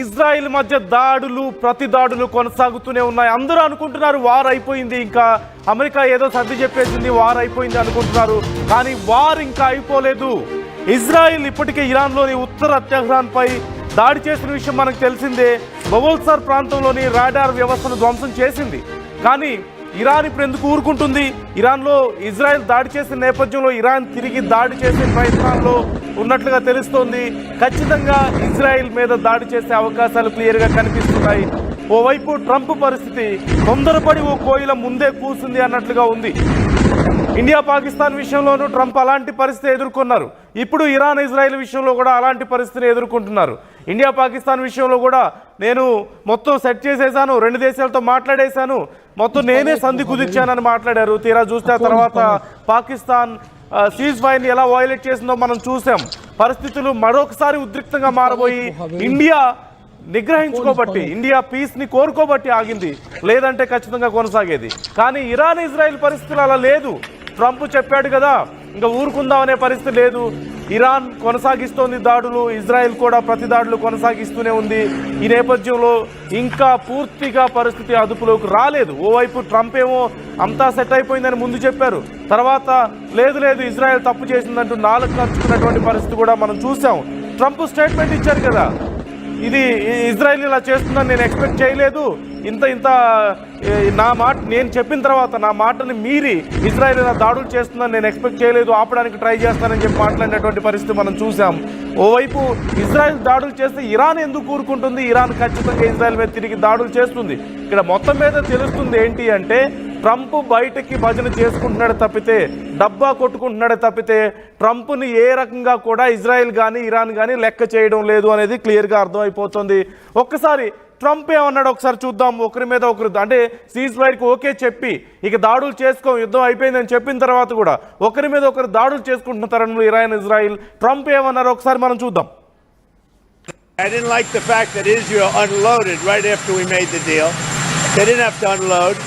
Israel మధ్య దాడులు ప్రతి దాడులు కొనసాగుతూనే ఉన్నాయి. అందరూ అనుకుంటున్నారు వార్ అయిపోయింది, ఇంకా అమెరికా ఏదో సర్ది చెప్పేసింది, వార్ అయిపోయింది అనుకుంటున్నారు. కానీ వార్ ఇంకా అయిపోలేదు. ఇజ్రాయెల్ ఇప్పటికే ఇరాన్లోని ఉత్తర టెహ్రాన్పై దాడి చేసిన విషయం మనకు తెలిసిందే. బబుల్సార్ ప్రాంతంలోని రాడార్ వ్యవస్థను ధ్వంసం చేసింది. కానీ ఇరాన్ ఇప్పుడు ఎందుకు ఊరుకుంటుంది? ఇరాన్లో ఇజ్రాయెల్ దాడి చేసిన నేపథ్యంలో ఇరాన్ తిరిగి దాడి చేసే ప్రయత్నాల్లో ఉన్నట్లుగా తెలుస్తోంది. ఖచ్చితంగా ఇజ్రాయెల్ మీద దాడి చేసే అవకాశాలు క్లియర్గా కనిపిస్తున్నాయి. ఓవైపు ట్రంప్ పరిస్థితి తొందరపడి ఓ కోయిల ముందే కూర్చుంది అన్నట్లుగా ఉంది. ఇండియా పాకిస్తాన్ విషయంలోనూ ట్రంప్ అలాంటి పరిస్థితి ఎదుర్కొన్నారు. ఇప్పుడు ఇరాన్ ఇజ్రాయెల్ విషయంలో కూడా అలాంటి పరిస్థితిని ఎదుర్కొంటున్నారు. ఇండియా పాకిస్తాన్ విషయంలో కూడా నేను మొత్తం సెట్ చేసేసాను, రెండు దేశాలతో మాట్లాడేశాను, మొత్తం నేనే సంధి కుదిర్చానని మాట్లాడారు. తీరా చూస్తే ఆ తర్వాత పాకిస్తాన్ సీజ్ ఫైర్ని ఎలా వయలేట్ చేసిందో మనం చూసాం. పరిస్థితులు మరొకసారి ఉద్రిక్తంగా మారబోయి ఇండియా నిగ్రహించుకోబట్టి, ఇండియా పీస్ని కోరుకోబట్టి ఆగింది, లేదంటే ఖచ్చితంగా కొనసాగేది. కానీ ఇరాన్ ఇజ్రాయెల్ పరిస్థితులు అలా లేదు. ట్రంప్ చెప్పాడు కదా, ఇంకా ఊరుకుందామనే పరిస్థితి లేదు. ఇరాన్ కొనసాగిస్తోంది దాడులు, ఇజ్రాయెల్ కూడా ప్రతి దాడులు కొనసాగిస్తూనే ఉంది. ఈ నేపథ్యంలో ఇంకా పూర్తిగా పరిస్థితి అదుపులోకి రాలేదు. ఓవైపు ట్రంప్ ఏమో అంతా సెట్ అయిపోయిందని ముందు చెప్పారు, తర్వాత లేదు ఇజ్రాయెల్ తప్పు చేసిందంటూ నాలుగు ఖర్చుకున్నటువంటి పరిస్థితి కూడా మనం చూసాం. ట్రంప్ స్టేట్మెంట్ ఇచ్చారు కదా, ఇది ఇజ్రాయెల్ ఇలా చేస్తుందని నేను ఎక్స్పెక్ట్ చేయలేదు, ఇంత నా మాట నేను చెప్పిన తర్వాత నా మాటని మీరి ఇజ్రాయెల్ ఇలా దాడులు చేస్తుందని నేను ఎక్స్పెక్ట్ చేయలేదు, ఆపడానికి ట్రై చేస్తానని చెప్పి మాట్లాడినటువంటి పరిస్థితి మనం చూసాం. ఓవైపు ఇజ్రాయెల్ దాడులు చేస్తే ఇరాన్ ఎందుకు కూరుకుంటుంది? ఇరాన్ ఖచ్చితంగా ఇజ్రాయెల్ మీద తిరిగి దాడులు చేస్తుంది. ఇక్కడ మొత్తం మీద తెలుస్తుంది ఏంటి అంటే, ట్రంప్ బయటకి భజన చేసుకుంటున్నాడు తప్పితే, డబ్బా కొట్టుకుంటున్నాడే తప్పితే ట్రంప్ని ఏ రకంగా కూడా ఇజ్రాయెల్ కానీ ఇరాన్ కానీ లెక్క చేయడం లేదు అనేది క్లియర్గా అర్థమైపోతుంది. ఒక్కసారి ట్రంప్ ఏమన్నాడు ఒకసారి చూద్దాం. ఒకరి మీద ఒకరు అంటే సీజ్ ఫైర్కి ఓకే చెప్పి ఇక దాడులు చేసుకోం, యుద్ధం అయిపోయిందని చెప్పిన తర్వాత కూడా ఒకరి మీద ఒకరు దాడులు చేసుకుంటున్న తరుణంలో ఇరాన్ ఇజ్రాయెల్ ట్రంప్ ఏమన్నారో ఒకసారి మనం చూద్దాం. I didn't like the fact that Israel unloaded right after we made the deal. They didn't have to unload.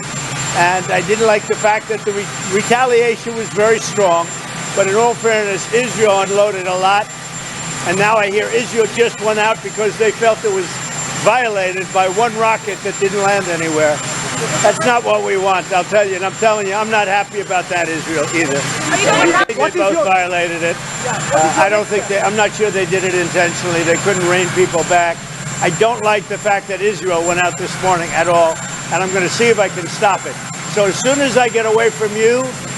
And I didn't like the fact that the retaliation was very strong. But in all fairness, Israel unloaded a lot. And now I hear Israel just went out because they felt it was violated by one rocket that didn't land anywhere. That's not what we want, I'll tell you. And I'm telling you, I'm not happy about that, Israel, either. I think they both violated it. I don't think I'm not sure they did it intentionally. They couldn't rein people back. I don't like the fact that Israel went out this morning at all. And I'm going to see if I can stop it. So as soon as I get away from you,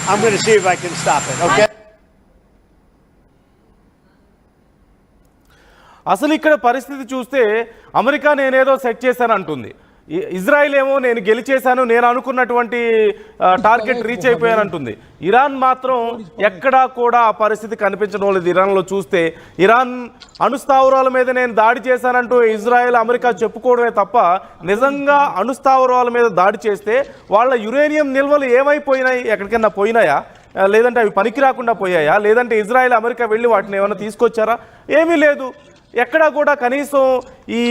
I'm going to see if I can stop it, okay? అసలు ఇక్కడ పరిస్థితి చూస్తే America నేనేదో set చేశాను అంటుంది, Israel ఏమో నేను గెలిచేశాను, నేను అనుకున్నటువంటి టార్గెట్ రీచ్ అయిపోయాను అంటుంది. ఇరాన్ మాత్రం ఎక్కడా కూడా ఆ పరిస్థితి కనిపించడం లేదు. ఇరాన్లో చూస్తే ఇరాన్ అణుస్థావరాల మీద నేను దాడి చేశానంటూ ఇజ్రాయెల్ అమెరికా చెప్పుకోవడమే తప్ప నిజంగా అణుస్థావరాల మీద దాడి చేస్తే వాళ్ళ యురేనియం నిల్వలు ఏమైపోయినాయి, ఎక్కడికైనా పోయినాయా, లేదంటే అవి పనికి రాకుండా పోయాయా, లేదంటే ఇజ్రాయెల్ అమెరికా వెళ్ళి వాటిని ఏమైనా తీసుకొచ్చారా? ఏమీ లేదు. ఎక్కడా కూడా కనీసం ఈ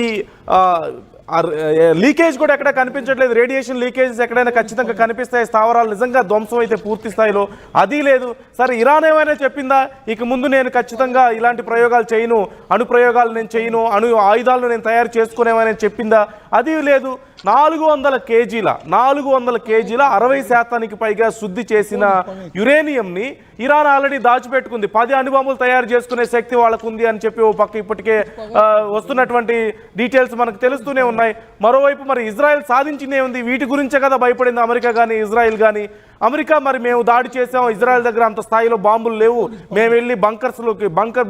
లీకేజ్ కూడా ఎక్కడ కనిపించట్లేదు. రేడియేషన్ లీకేజెస్ ఎక్కడైనా ఖచ్చితంగా కనిపిస్తాయి, స్థావరాలు నిజంగా ధ్వంసం అయితే పూర్తి స్థాయిలో, అది లేదు. సరే ఇరాన్ ఏమైనా చెప్పిందా ఇక ముందు నేను ఖచ్చితంగా ఇలాంటి ప్రయోగాలు చేయను, అణు ప్రయోగాలు నేను చేయను, అణు ఆయుధాలను నేను తయారు చేసుకునేవని చెప్పిందా? అది లేదు. 400 కేజీల 60% పైగా శుద్ధి చేసిన యురేనియంని ఇరాన్ ఆల్రెడీ దాచిపెట్టుకుంది. 10 అణుబాంబులు తయారు చేసుకునే శక్తి వాళ్ళకు ఉంది అని చెప్పి ఓ పక్క ఇప్పటికే వస్తున్నటువంటి డీటెయిల్స్ మనకు తెలుస్తూనే ఉన్నాయి. మరోవైపు మరి ఇజ్రాయెల్ సాధించిందే ఉంది. వీటి గురించే కదా భయపడింది అమెరికా కానీ ఇజ్రాయెల్ కానీ. అమెరికా మరి మేము దాడి చేసాం, ఇజ్రాయెల్ దగ్గర అంత స్థాయిలో బాంబులు లేవు, మేము వెళ్ళి బంకర్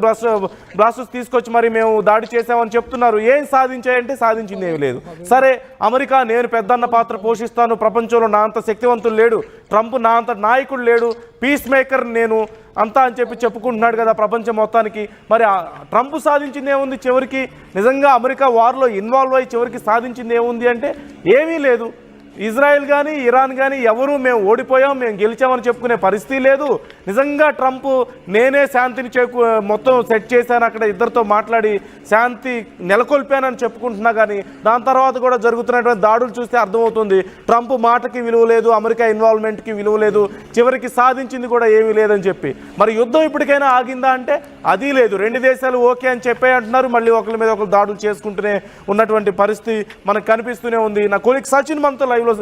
బ్లాస్టర్స్ తీసుకొచ్చి మరి మేము దాడి చేసామని చెప్తున్నారు. ఏం సాధించాయంటే సాధించింది ఏమి లేదు. సరే అమెరికా నేను పెద్దన్న పాత్ర పోషిస్తాను, ప్రపంచంలో నా అంత శక్తివంతులు లేడు, ట్రంప్ నా అంత నాయకుడు లేడు, పీస్ మేకర్ నేను అంతా అని చెప్పి చెప్పుకుంటున్నాడు కదా ప్రపంచం మొత్తానికి. మరి ట్రంప్ సాధించింది ఏముంది చివరికి? నిజంగా అమెరికా వార్లో ఇన్వాల్వ్ అయ్యి చివరికి సాధించింది ఏముంది అంటే ఏమీ లేదు. ఇజ్రాయెల్ కానీ ఇరాన్ కానీ ఎవరు మేము ఓడిపోయాం మేము గెలిచామని చెప్పుకునే పరిస్థితి లేదు. నిజంగా ట్రంప్ నేనే శాంతిని మొత్తం సెట్ చేశాను, అక్కడ ఇద్దరితో మాట్లాడి శాంతి నెలకొల్పానని చెప్పుకుంటున్నా, కానీ దాని తర్వాత కూడా జరుగుతున్నటువంటి దాడులు చూస్తే అర్థమవుతుంది ట్రంప్ మాటకి విలువ లేదు, అమెరికా ఇన్వాల్వ్మెంట్కి విలువ లేదు, చివరికి సాధించింది కూడా ఏమీ లేదని చెప్పి. మరి యుద్ధం ఇప్పటికైనా ఆగిందా అంటే అది లేదు. రెండు దేశాలు ఓకే అని చెప్పే అంటున్నారు, మళ్ళీ ఒకరి మీద ఒకరు దాడులు చేసుకుంటూనే ఉన్నటువంటి పరిస్థితి మనకు కనిపిస్తూనే ఉంది. నా కొలీగ్ సచిన్ మనతో లైవ్లో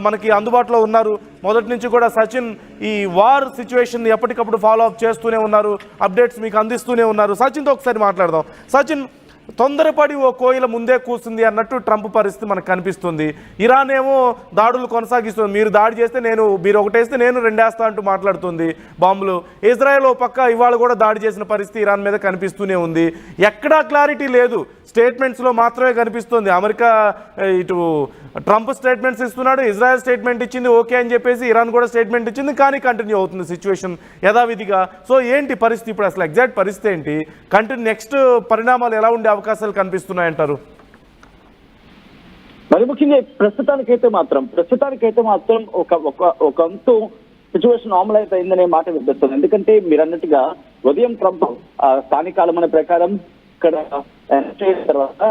మనకి అందుబాటులో ఉన్నారు. మొదటి నుంచి కూడా సచిన్ ఈ వార్ సిచ్యువేషన్ ఎప్పటికప్పుడు ఫాలో అప్ చేస్తూనే ఉన్నారు, అప్డేట్స్ మీకు అందిస్తూనే ఉన్నారు. సచిన్తో ఒకసారి మాట్లాడదాం. సచిన్, తొందరపడి ఓ కోయిల ముందే కూర్చుంది అన్నట్టు ట్రంప్ పరిస్థితి మనకు కనిపిస్తుంది. ఇరాన్ ఏమో దాడులు కొనసాగిస్తుంది, మీరు దాడి చేస్తే మీరు ఒకటేస్తే నేను రెండేస్తా అంటూ మాట్లాడుతుంది బాంబులు. ఇజ్రాయెల్ ఓ పక్క ఇవాళ కూడా దాడి చేసిన పరిస్థితి ఇరాన్ మీద కనిపిస్తూనే ఉంది. ఎక్కడా క్లారిటీ లేదు, స్టేట్మెంట్స్లో మాత్రమే కనిపిస్తుంది. అమెరికా ఇటు ట్రంప్ స్టేట్మెంట్స్ ఇస్తున్నాడు, ఇజ్రాయెల్ స్టేట్మెంట్ ఇచ్చింది ఓకే అని చెప్పేసి, ఇరాన్ కూడా స్టేట్మెంట్ ఇచ్చింది, కానీ కంటిన్యూ అవుతుంది సిచ్యువేషన్ యథావిధిగా. సో ఏంటి పరిస్థితి ఇప్పుడు, అసలు ఎగ్జాక్ట్ పరిస్థితి ఏంటి, నెక్స్ట్ పరిణామాలు ఎలా ఉండే అవకాశాలు కనిపిస్తున్నాయంటారు? మరి ముఖ్యంగా ప్రస్తుతానికైతే మాత్రం ఒక అంతు సిచ్యువేషన్ నార్మలైజ్ అయిందనే మాట వినిపిస్తుంది. ఎందుకంటే మీరు అన్నట్టుగా ఉదయం ట్రంప్ స్థానిక కాలమాన ప్రకారం ఇక్కడ తర్వాత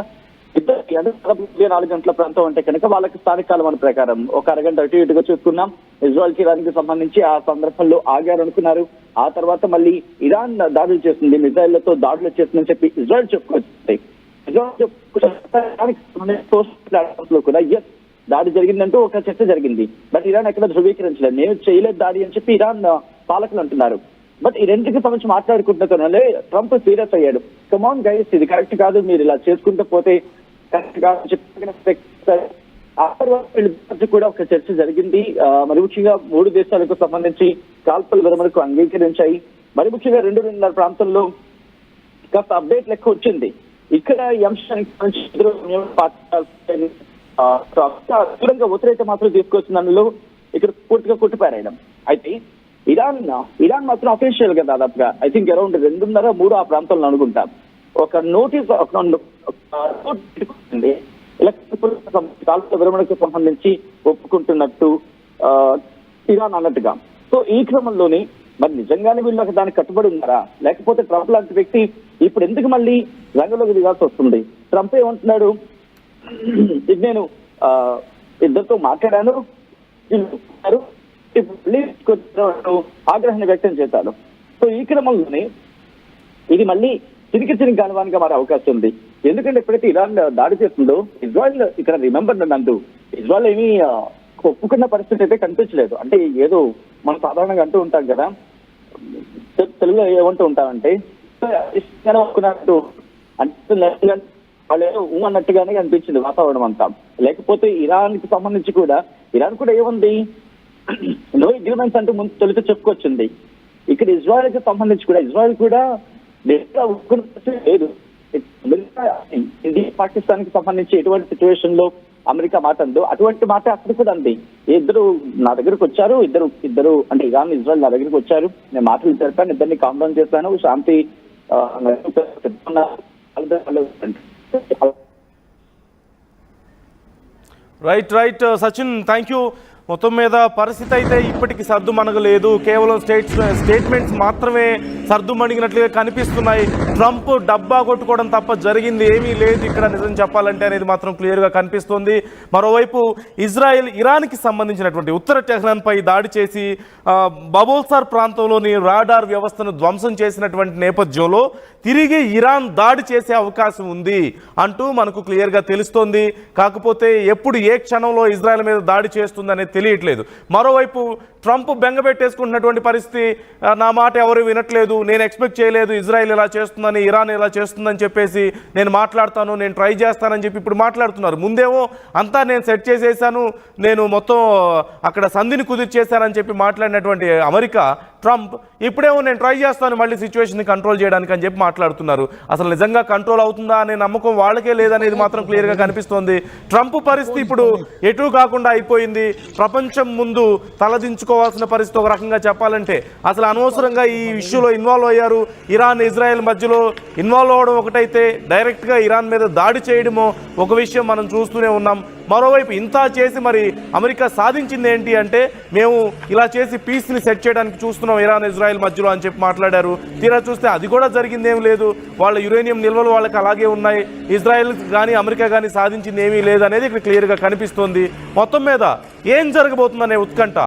4 గంటల ప్రాంతం అంటే కనుక వాళ్ళకి స్థానిక కాలమాన ప్రకారం ఒక అరగంట అటు ఇటుగా చూసుకున్నాం. ఇజ్రాయెల్ కి ఇరాన్ కి సంబంధించి ఆ సందర్భంలో ఆగారు అనుకున్నారు. ఆ తర్వాత మళ్ళీ ఇరాన్ దాడులు చేస్తుంది, మిజైళ్లతో దాడులు చేస్తుందని చెప్పి ఇజ్రాయెల్ చెప్పుకొచ్చింది. కూడా ఎస్ దాడి జరిగిందంటూ ఒక చర్చ జరిగింది. బట్ ఇరాన్ ఎక్కడ ధృవీకరించలేదు, నేను చేయలేదు దాడి అని చెప్పి ఇరాన్ పాలకులు అంటున్నారు. బట్ ఈ రెండింటికి సంబంధించి మాట్లాడుకుంటున్నతోనే ట్రంప్ సీరియస్ అయ్యాడు. కమాన్ గైస్, ఇది కరెక్ట్ కాదు, మీరు ఇలా చేసుకుంటూ పోతే కరెక్ట్ కాదు చెప్పి ఆ తర్వాత కూడా ఒక చర్చ జరిగింది. మరి ముఖ్యంగా 3 దేశాలకు సంబంధించి కాల్పుల విరమణకు అంగీకరించాయి. మరి ముఖ్యంగా 2.5 ప్రాంతంలో కాస్త అప్డేట్ లెక్క వచ్చింది. ఇక్కడ ఈ అంశానికి దూరంగా ఉత్తరైతే మాత్రం తీసుకొచ్చిన దానిలో ఇక్కడ పూర్తిగా కొట్టిపారాయడం. అయితే ఇరాన్ మాత్రం అఫీషియల్ గా దాదాపుగా ఐ థింక్ అరౌండ్ 2.5-3 ఆ ప్రాంతంలో అనుకుంటాం ఒక నోటీస్ ఇలా కాల్పుల విరమణకు సంబంధించి ఒప్పుకుంటున్నట్టు ఇరాన్ అన్నట్టుగా. సో ఈ క్రమంలోనే మరి నిజంగానే వీళ్ళు దానికి కట్టుబడి ఉన్నారా, లేకపోతే ట్రంప్ లాంటి వ్యక్తి ఇప్పుడు ఎందుకు మళ్ళీ రంగంలోకి దిగాల్సి వస్తుంది? ట్రంప్ ఏమంటున్నాడు, ఇది నేను ఇద్దరితో మాట్లాడాను, ఆగ్రహాన్ని వ్యక్తం చేశాడు. సో ఈ క్రమంలోనే ఇది మళ్ళీ చిరికి కానివానిగా మారే అవకాశం ఉంది. ఎందుకంటే ఎప్పుడైతే ఇరాన్ దాడి చేస్తుందో ఇజ్రాయెల్ ఇక్కడ రిమెంబర్ నందు ఇజ్రాయెల్ ఏమీ ఒప్పుకున్న పరిస్థితి అయితే కనిపించలేదు. అంటే ఏదో మనం సాధారణంగా అంటూ ఉంటాం కదా, తెలుగులో ఏమంటూ ఉంటామంటే ఒప్పుకున్నట్టు అంటే వాళ్ళు ఏదో అన్నట్టుగానే అనిపించింది వాతావరణం అంతా. లేకపోతే ఇరాన్ కి సంబంధించి కూడా ఇరాన్ కూడా ఏముంది, నో అగ్రిమెంట్స్ అంటూ ముందు తొలిత చెప్పుకొచ్చింది. ఇక్కడ ఇజ్రాయెల్ కి సంబంధించి కూడా ఇజ్రాయెల్ కూడా లేదు. ఇండియా పాకిస్తాన్ కి సంబంధించి ఎటువంటి సిచ్యువేషన్ లో అమెరికా మాట అందో అటువంటి మాట అక్కడ కూడా అంది. ఇద్దరు నా దగ్గరకు వచ్చారు, ఇద్దరు అంటే ఇరాన్ ఇజ్రాయెల్ నా దగ్గరకు వచ్చారు, నేను మాటలు జరిపాను, ఇద్దరిని కామ్ డౌన్ చేశాను, శాంతి రైట్ సచిన్, థ్యాంక్ యూ. మొత్తం మీద పరిస్థితి అయితే ఇప్పటికి సర్దుమణగలేదు, కేవలం స్టేట్మెంట్స్ మాత్రమే సర్దుమణిగినట్లుగా కనిపిస్తున్నాయి. ట్రంప్ డబ్బా కొట్టుకోవడం తప్ప జరిగింది ఏమీ లేదు ఇక్కడ నిజం చెప్పాలంటే అనేది మాత్రం క్లియర్గా కనిపిస్తుంది. మరోవైపు ఇజ్రాయెల్ ఇరాన్కి సంబంధించినటువంటి ఉత్తర టెహ్రాన్పై దాడి చేసి బబుల్సార్ ప్రాంతంలోని రాడార్ వ్యవస్థను ధ్వంసం చేసినటువంటి నేపథ్యంలో తిరిగి ఇరాన్ దాడి చేసే అవకాశం ఉంది అంటూ మనకు క్లియర్గా తెలుస్తోంది. కాకపోతే ఎప్పుడు ఏ క్షణంలో ఇజ్రాయెల్ మీద దాడి చేస్తుందనేది తెలియట్లేదు. మరోవైపు ట్రంప్ బెంగబెట్టేసుకుంటున్నటువంటి పరిస్థితి, నా మాట ఎవరు వినట్లేదు, నేను ఎక్స్పెక్ట్ చేయలేదు ఇజ్రాయెల్ ఇలా చేస్తుందని, ఇరాన్ ఇలా చేస్తుందని చెప్పేసి, నేను మాట్లాడతాను, నేను ట్రై చేస్తానని చెప్పి ఇప్పుడు మాట్లాడుతున్నారు. ముందేమో అంతా నేను సెట్ చేసేసాను, నేను మొత్తం అక్కడ సంధిని కుదిర్చేశానని చెప్పి మాట్లాడినటువంటి అమెరికా ట్రంప్ ఇప్పుడేమో నేను ట్రై చేస్తాను మళ్ళీ సిచ్యువేషన్ని కంట్రోల్ చేయడానికి అని చెప్పి మాట్లాడుతున్నారు. అసలు నిజంగా కంట్రోల్ అవుతుందా అనే నమ్మకం వాళ్ళకే లేదనేది మాత్రం క్లియర్గా కనిపిస్తోంది. ట్రంప్ పరిస్థితి ఇప్పుడు ఎటు కాకుండా అయిపోయింది. ప్రపంచం ముందు తలదించుకో తప్పించుకోవాల్సిన పరిస్థితి ఒక రకంగా చెప్పాలంటే. అసలు అనవసరంగా ఈ ఇష్యూలో ఇన్వాల్వ్ అయ్యారు. ఇరాన్ ఇజ్రాయెల్ మధ్యలో ఇన్వాల్వ్ అవ్వడం ఒకటైతే డైరెక్ట్గా ఇరాన్ మీద దాడి చేయడమో ఒక విషయం మనం చూస్తూనే ఉన్నాం. మరోవైపు ఇంత చేసి మరి అమెరికా సాధించింది ఏంటి అంటే, మేము ఇలా చేసి పీస్ని సెట్ చేయడానికి చూస్తున్నాం ఇరాన్ ఇజ్రాయెల్ మధ్యలో అని చెప్పి మాట్లాడారు. తీరా చూస్తే అది కూడా జరిగిందేం లేదు. వాళ్ళ యురేనియం నిల్వలు వాళ్ళకి అలాగే ఉన్నాయి. ఇజ్రాయెల్ కానీ అమెరికా కానీ సాధించింది ఏమీ లేదు అనేది ఇక్కడ క్లియర్గా కనిపిస్తోంది. మొత్తం మీద ఏం జరగబోతుందనే ఉత్కంఠ